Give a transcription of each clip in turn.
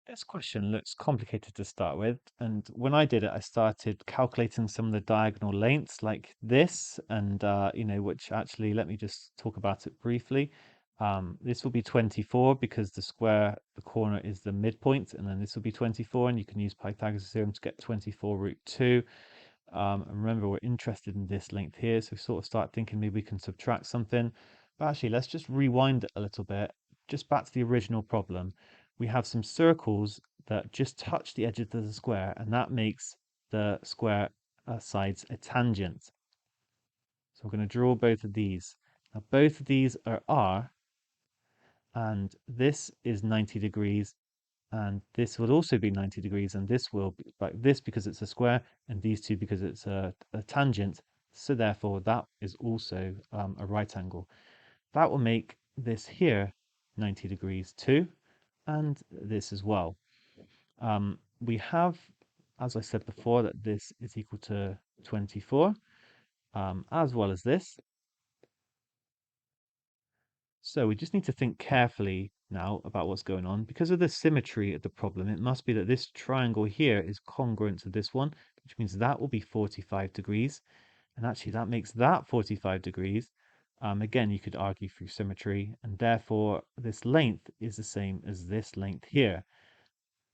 This question looks complicated to start with, and when I did it, I started calculating some of the diagonal lengths like this, and which actually, let me just talk about it briefly. This will be 24 because the corner is the midpoint, and then this will be 24, and you can use Pythagoras' theorem to get 24 root 2. And remember, we're interested in this length here, so we sort of start thinking maybe we can subtract something. But actually, let's just rewind it a little bit, just back to the original problem. We have some circles that just touch the edges of the square, and that makes the square sides a tangent. So we're going to draw both of these. Now, both of these are R, and this is 90 degrees, and this will also be 90 degrees, and this will be like this because it's a square, and these two because it's a tangent. So therefore, that is also a right angle. That will make this here 90 degrees too, and this as well. We have, as I said before, that this is equal to 24, as well as this. So we just need to think carefully now about what's going on. Because of the symmetry of the problem, it must be that this triangle here is congruent to this one, which means that will be 45 degrees. And actually that makes that 45 degrees. Again, you could argue through symmetry, and therefore this length is the same as this length here.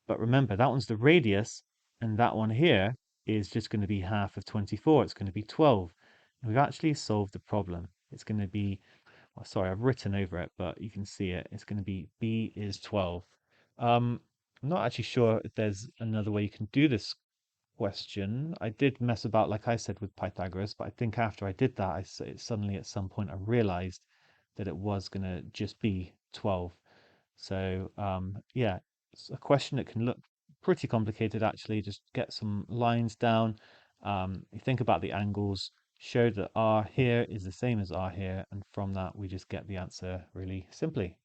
But remember, that one's the radius, and that one here is just going to be half of 24. It's going to be 12. And we've actually solved the problem. It's going to be, well, sorry, I've written over it, but you can see it. It's going to be B is 12. I'm not actually sure if there's another way you can do this question. I did mess about, like I said, with Pythagoras, but I think after I did that, suddenly at some point I realized that it was going to just be 12. So yeah, it's a question that can look pretty complicated actually. Just get some lines down. You think about the angles, show that R here is the same as R here, and from that we just get the answer really simply.